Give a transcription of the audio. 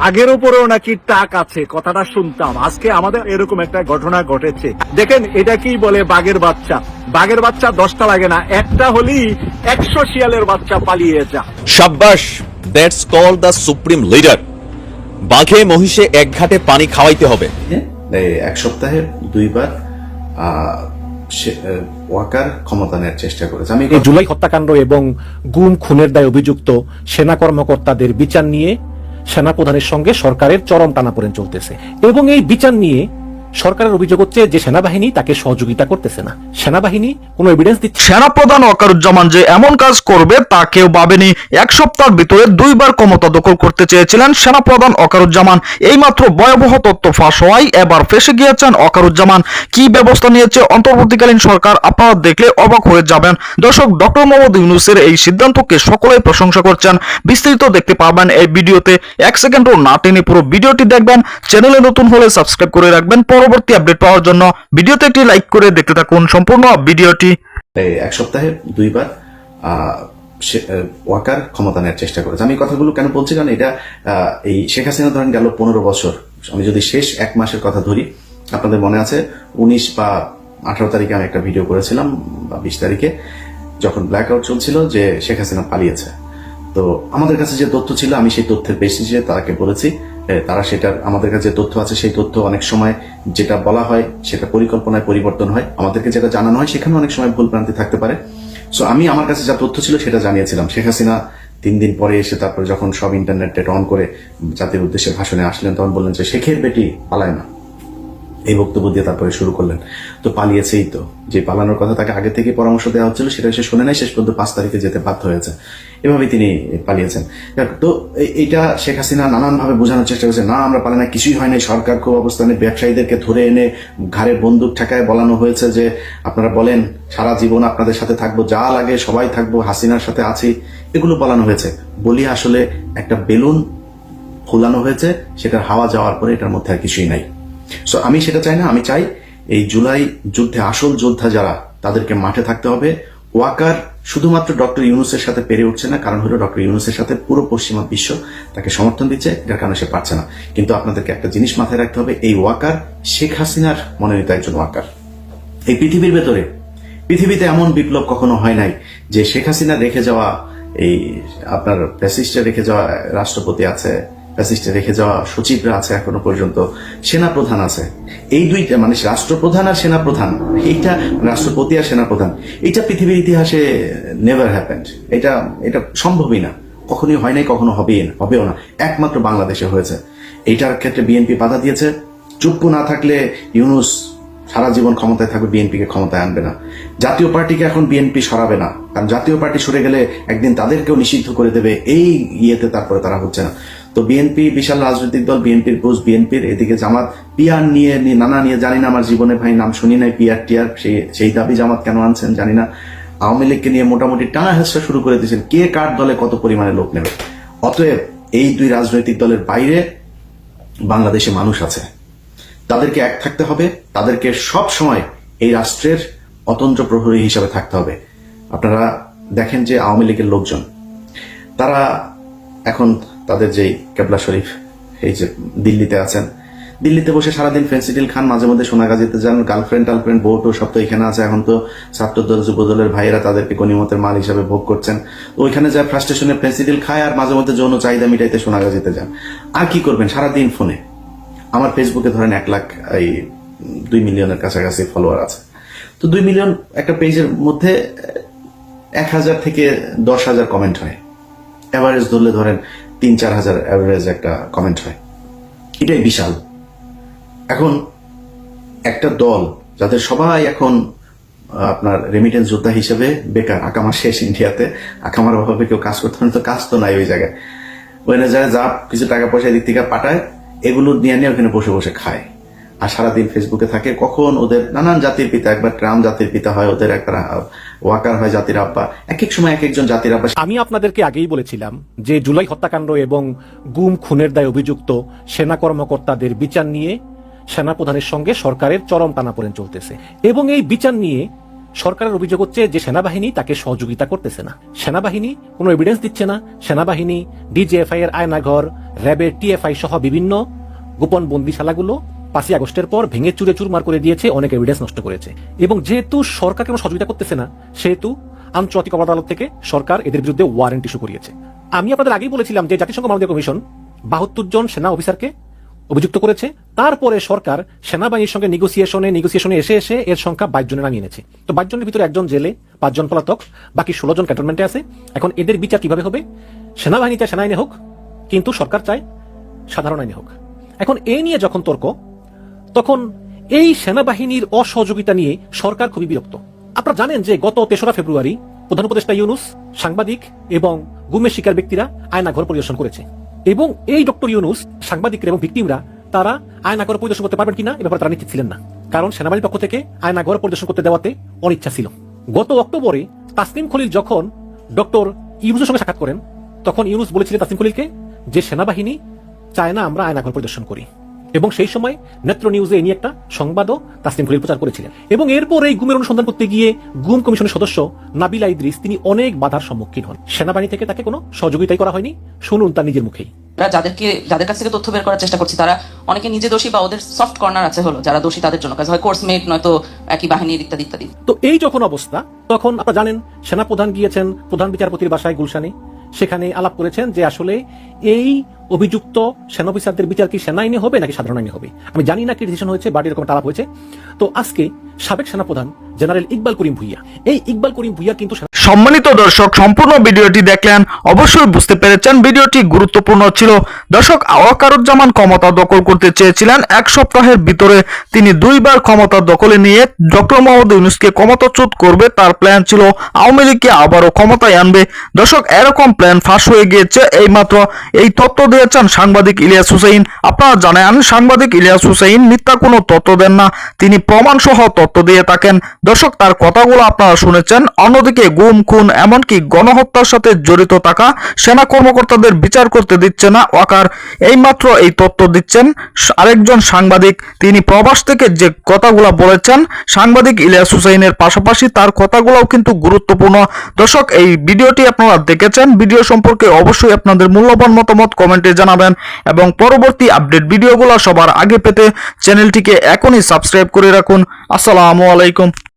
আগের উপরেও নাকি টাক আছে, কথাটা শুনতাম। আজকে আমাদের এরকম একটা ঘটনা ঘটেছে। দেখেন, এটা কি বলে বাঘের বাচ্চা। বাঘের বাচ্চা 10টা লাগে না, একটা হলেই 100 শিয়ালের বাচ্চা পালিয়ে যা। সাব্বাস, that's call the supreme leader. বাঘে মহিষে এক ঘাটে পানি খাওয়াইতে হবে। এক সপ্তাহে 2 বার ওয়াকার ক্ষমতা নেওয়ার চেষ্টা করেছে। আমি জুলাই হত্যাকাণ্ড এবং গুম খুনের দায়ে অভিযুক্ত সেনা কর্মকর্তাদের বিচার নিয়ে সেনাপ্রধানের সঙ্গে সরকারের চরম টানাপোড়েন চলতেছে এবং এই বিচার নিয়ে সরকারের অভিযোগ হচ্ছে যে সেনাবাহিনী তাকে সহযোগিতা করতেছে না, সেনাবাহিনী কোনো এভিডেন্স দিচ্ছে। সেনাপ্রধান ওয়াকারুজ্জামান যে এমন কাজ করবে তা কেউ ভাবেনি। 1 সপ্তাহের ভিতরে 2 বার ক্ষমতা দখল করতে চেয়েছিলেন সেনাপ্রধান ওয়াকারুজ্জামান। এইমাত্র ভয়াবহ তথ্য ফাঁস হওয়ায় এবার ফেসে গিয়েছেন ওয়াকারুজ্জামান। কি ব্যবস্থা নিয়েছে অন্তর্বর্তীকালীন সরকার আপনারা দেখলে অবাক হয়ে যাবেন। দর্শক, ডক্টর মোহাম্মদ ইউনূসের এই সিদ্ধান্তকে সকলেই প্রশংসা করছেন। বিস্তারিত দেখতে পাবেন এই ভিডিওতে। 1 সেকেন্ডও না টেনে পুরো ভিডিওটি দেখবেন। চ্যানেলে নতুন হলে সাবস্ক্রাইব করে রাখবেন পরবর্তী আপডেট পাওয়ার জন্য। ভিডিওতে একটি লাইক করে দেখতে থাকুন সম্পূর্ণ ভিডিওটি। 1 সপ্তাহে 2 বার ওয়াকার ক্ষমতা নেওয়ার চেষ্টা করেছে। আমি কথাগুলো কেন বলছি, কারণ এটা এই শেখ হাসিনা ধরেন গেল 15 বছর। আমি যদি শেষ 1 মাসের কথা ধরি, আপনাদের মনে আছে 19 বা 18 তারিখে আমি একটা ভিডিও করেছিলাম, বা 20 তারিখে, যখন ব্ল্যাক আউট চলছিল, যে শেখ হাসিনা পালিয়েছে। তো আমাদের কাছে যে তথ্য ছিল, আমি সেই তথ্যের বেসিসে তাকে বলেছি, তারা সেটার, আমাদের কাছে যে তথ্য আছে সেই তথ্য অনেক সময় যেটা বলা হয় সেটা পরিকল্পনায় পরিবর্তন হয়, আমাদেরকে যেটা জানানো হয় সেখানে অনেক সময় ভুল ভ্রান্তি থাকতে পারে। সো আমি আমার কাছে যা তথ্য ছিল সেটা জানিয়েছিলাম। শেখ হাসিনা 3 দিন পরে এসে তারপর যখন সব ইন্টারনেটে অন করে জাতির উদ্দেশ্যে ভাষণে আসলেন, তখন বললেন যে শেখের বেটি পালায় না, এই বক্তব্য দিয়ে তারপরে শুরু করলেন। তো পালিয়েছেই তো, যে পালানোর কথা তাকে আগে থেকে পরামর্শ দেওয়া হচ্ছিল সেটা সে শুনে নাই, শেষ পর্যন্ত 5 তারিখে যেতে বাধ্য হয়েছে। এভাবেই তিনি পালিয়েছেন। তো এইটা শেখ হাসিনা নানানভাবে বোঝানোর চেষ্টা করেছে, না আমরা পালাই না, কিছুই হয় নাই, সরকার খুব অবস্থানে, ব্যবসায়ীদেরকে ধরে এনে ঘাড়ে বন্দুক ঠেকায় বলানো হয়েছে যে আপনারা বলেন সারা জীবন আপনাদের সাথে থাকবো, যা লাগে সবাই থাকবো, হাসিনার সাথে আছি, এগুলো বলানো হয়েছে। বলি আসলে একটা বেলুন ফোলানো হয়েছে, সেটার হাওয়া যাওয়ার পরে এটার মধ্যে আর কিছুই নাই। সো আমি সেটা চাই না। আমি চাই এই জুলাই যুদ্ধে আসল যোদ্ধা যারা, তাদেরকে মাঠে থাকতে হবে। ওয়াকার শুধুমাত্র ডক্টর ইউনূসের সাথে পেরে উঠছে না, কারণ হলো ডক্টর ইউনূসের সাথে পুরো পশ্চিমা বিশ্ব তাকে সমর্থন দিচ্ছে, যার কারণে সে পারছে না। কিন্তু আপনাদেরকে একটা জিনিস মাথায় রাখতে হবে, এই ওয়াকার শেখ হাসিনার মনোনীত একজন ওয়াকার। এই পৃথিবীর ভেতরে, পৃথিবীতে এমন বিপ্লব কখনো হয় নাই যে শেখ হাসিনা রেখে যাওয়া, এই আপনার ফ্যাসিস্টে রেখে যাওয়া রাষ্ট্রপতি আছে, ফ্যাসিস্টে রেখে যাওয়া সচিবরা আছে, এখনো পর্যন্ত সেনাপ্রধান আছে। এই দুইটা, মানে রাষ্ট্রপ্রধান আর সেনাপ্রধান, এইটা রাষ্ট্রপতি আর সেনাপ্রধান, এটা পৃথিবীর ইতিহাসে নেভার হ্যাপেন্ড। এটা সম্ভবই না, কখনোই হয় নাই, কখনো হবেও না। একমাত্র বাংলাদেশে হয়েছে। এইটার ক্ষেত্রে বিএনপি বাধা দিয়েছে। চুপ না থাকলে ইউনূস সারা জীবন ক্ষমতায় থাকবে, বিএনপিকে ক্ষমতায় আনবে না। জাতীয় পার্টিকে এখন বিএনপি সরাবে না, কারণ জাতীয় পার্টি সরে গেলে একদিন তাদেরকেও নিষিদ্ধ করে দেবে। এই ইয়েতে তারপরে তারা হচ্ছে না। তো বিএনপি বিশাল রাজনৈতিক দল, বিএনপির বুঝ বিএনপির, এদিকে জামাত পিআর নিয়ে নানা নিয়ে, জানি না, আমার জীবনে ভাই নাম শুনি নাই পিআর টিআর, সেই দাবি জামাত কেন আনছেন জানি না। আওয়ামী লীগকে নিয়ে মোটামুটি টানা হেঁচড়া শুরু করে দিয়েছেন, কে কার দলে কত পরিমাণে লোক নেবে। অতএব এই 2 রাজনৈতিক দলের বাইরে বাংলাদেশে মানুষ আছে, তাদেরকে এক থাকতে হবে, তাদেরকে সব সময় এই রাষ্ট্রের অতন্ত্র প্রহরী হিসাবে থাকতে হবে। আপনারা দেখেন যে আওয়ামী লীগের লোকজন, তারা এখন তাদের যেই কেবলা শরীফ, এই যে দিল্লিতে আছেন, দিল্লিতে বসে সারাদিন ফেন্সিডিল খান, মাঝে মধ্যে সোনাগাজীতে যান, গার্লফ্রেন্ড টার্লফ্রেন্ড বউ সব তো এখানে আছে। এখন তো ছাত্রদল যুবদলের ভাইয়েরা তাদেরকে গণিমতের মাল হিসাবে ভোগ করছেন। ওইখানে যায় ফ্রাস্ট্রেশনে ফেন্সিডিল খায়, আর মাঝে মধ্যে যৌন চাহিদা মিটাইতে সোনাগাজীতে যান। আর কি করবেন সারাদিন ফোনে? আমার ফেসবুকে ধরেন 2 মিলিয়নের কাছাকাছি ফলোয়ার আছে। তো 2 মিলিয়ন একটা পেজের মধ্যে 1000 থেকে 10,000 কমেন্ট হয়। এভারেজ ধরলে ধরেন 3-4 হাজার এভারেজ একটা কমেন্ট হয়। এটাই বিশাল। এখন একটা দল যাদের সবাই এখন আপনার রেমিটেন্স যোদ্ধা হিসেবে বেকার, আকামা শেষ ইন্ডিয়াতে, আকামার অভাবে কেউ কাজ করতে পারে, তো কাজ তো নাই ওই জায়গায়। ওখানে যায় যা কিছু টাকা পয়সা দিক থেকে পাঠায়, এগুলো নিয়ে ওখানে বসে বসে খায় আর সারাদিন ফেসবুকে থাকে। কখন ওদের নানান জাতির পিতা, একবার ট্রাম্প জাতির পিতা হয়, ওদের একটা ওয়াকার হয় জাতির আব্বা, এক এক সময় এক একজন জাতির আব্বা। আমি আপনাদেরকে আগেই বলেছিলাম যে জুলাই হত্যাকাণ্ড এবং গুম খুনের দায়ে অভিযুক্ত সেনা কর্মকর্তাদের বিচার নিয়ে সেনাপ্রধানের সঙ্গে সরকারের চরম টানাপোড়েন চলতেছে এবং এই বিচার নিয়ে সরকারের অভিযোগ হচ্ছে যে সেনাবাহিনী তাকে সহযোগিতা করতেছে না, সেনাবাহিনী কোনো এভিডেন্স দিচ্ছে না, সেনাবাহিনী ডিজিএফআই এর আয়নাঘর, র্যাবের টিএফআই সহ বিভিন্ন গোপন বন্দিশালাগুলো 5ই আগস্টের পর ভেঙে চুরে চুরমার করে দিয়েছে, অনেক এভিডেন্স নষ্ট করেছে। এবং যেহেতু সরকার কোনো সহযোগিতা করতেছে না, সেহেতু আন্তর্জাতিক অপরাধ আদালত থেকে সরকার এদের বিরুদ্ধে ওয়ারেন্ট ইস্যু করিয়েছে। আমি আপনাদের আগেই বলেছিলাম যে জাতিসংঘ মানবাধিকার কমিশন 72 জন সেনা অফিসারকে অভিযুক্ত করেছে। তারপরে সরকার সেনাবাহিনীর সঙ্গে নেগোসিয়েশনে এসে এর সংখ্যা 22 জনে নামিয়ে এনেছে। তো 22 জনের ভিতরে 1 জন জেলে, 5 জন পলাতক, বাকি 16 জন ক্যান্টনমেন্টে আছে। এখন এদের বিচার কিভাবে হবে? সেনাবাহিনী চায় সেনা আইনে হোক, কিন্তু সরকার চায় সাধারণ আইনে হোক। এখন এই নিয়ে যখন তর্ক, তখন এই সেনাবাহিনীর অসহযোগিতা নিয়ে সরকার খুবই বিরক্ত। আপনারা জানেন যে গত 3রা ফেব্রুয়ারি প্রধান উপদেষ্টা ইউনূস সাংবাদিক এবং গুমের শিকার ব্যক্তিরা আয়নাঘর পরিদর্শন করেছে, এবং এই ডক্টর ইউনূস সাংবাদিকরা এবং ভিকটিমরা তারা আয়নাঘর পরিদর্শন করতে পারবেন কিনা এ ব্যাপারে তারা নিশ্চিত ছিলেন না, কারণ সেনাবাহিনীর পক্ষ থেকে আয়নাঘর পরিদর্শন করতে দেওয়াতে অনিচ্ছা ছিল। গত অক্টোবরে তাসনিম খলিল যখন ডক্টর ইউনূসের সঙ্গে সাক্ষাৎ করেন, তখন ইউনূস বলেছিলেন তাসনিম খলিলকে যে সেনাবাহিনী চায় না আমরা আয়নাঘর পরিদর্শন করি, এবং সেই সময় নেত্র নিউজে এই নিয়ে একটা সংবাদও তাসনিম খলিল প্রচার করেছিলেন। এবং এরপর এই গুমের অনুসন্ধান করতে গিয়ে গুম কমিশনের সদস্য নাবিলা ইদ্রিস তিনি অনেক বাধার সম্মুখীন হন, সেনাবাহিনী থেকে তাকে কোনো সহযোগিতাই করা হয়নি। শুনুন তার নিজের মুখেই। যাদের কাছ থেকে তথ্য বের করার চেষ্টা করছি তারা অনেকে নিজে দোষী বা ওদের সফট কর্নার আছে, হলো যারা দোষী তাদের জন্য কাজ হয়, কোর্সমেট নয়তো একই বাহিনীর ইত্যাদি ইত্যাদি। তো এই যখন অবস্থা, তখন আপনারা জানেন সেনাপ্রধান গিয়েছেন প্রধান বিচারপতির বাসায় গুলশানে, সেখানে আলাপ করেছেন যে আসলে এই অভিযুক্ত সেনা অফিসারদের বিচার কি সেনা আইনে হবে নাকি সাধারণ আইনে হবে। আমি জানি না কি ডিসিশন হয়েছে, বাট এরকম আলাপ হয়েছে। তো আজকে সাবেক সেনাপ্রধান জেনারেল ইকবাল করিম ভুইয়া, এই ইকবাল করিম ভুইয়া কিন্তু সম্মানিত দর্শক, সম্পূর্ণ ভিডিওটি দেখলেন, অবশ্যই বুঝতে পেরেছেন ভিডিওটি গুরুত্বপূর্ণ ছিল। দর্শক, ওয়াকারুজ্জামান ক্ষমতা দখল করতে চেয়েছিলেন 1 সপ্তাহের ভিতরে। তিনি 2বার ক্ষমতা দখলে নিয়ে ডক্টর মোহাম্মদ ইউনূসকে ক্ষমতাচ্যুত করবে, তার প্ল্যান ছিল আওয়ামী লীগকে আবারও ক্ষমতায় আনবে। দর্শক, এরকম প্ল্যান ফাঁস হয়ে গিয়েছে। এইমাত্র এই তথ্য দিয়েছেন সাংবাদিক ইলিয়াস হুসাইন। আপনারা জানেন সাংবাদিক ইলিয়াস হুসাইন মিথ্যা কোনো তথ্য দেন না, তিনি প্রমাণ সহ তথ্য দিয়ে থাকেন। দর্শক, তার কথাগুলো আপনারা শুনেছেন। অন্যদিকে গুম, খুন, এমনকি গণহত্যার সাথে জড়িত থাকা সেনা কর্মকর্তাদের বিচার করতে দিচ্ছে না ওয়াকার। এইমাত্র এই তথ্য দিচ্ছেন আরেকজন সাংবাদিক। তিনি প্রবাস থেকে যে কথাগুলো বলেছেন সাংবাদিক ইলিয়াস হুসাইনের পাশাপাশি তার কথাগুলোও কিন্তু গুরুত্বপূর্ণ। দর্শক, এই ভিডিওটি আপনারা দেখেছেন, ভিডিও সম্পর্কে অবশ্যই আপনাদের মূল্যবান মতামত কমেন্টে জানাবেন, এবং পরবর্তী আপডেট ভিডিওগুলো সবার আগে পেতে চ্যানেলটিকে এখনই সাবস্ক্রাইব করে রাখুন। আসসালামু আলাইকুম।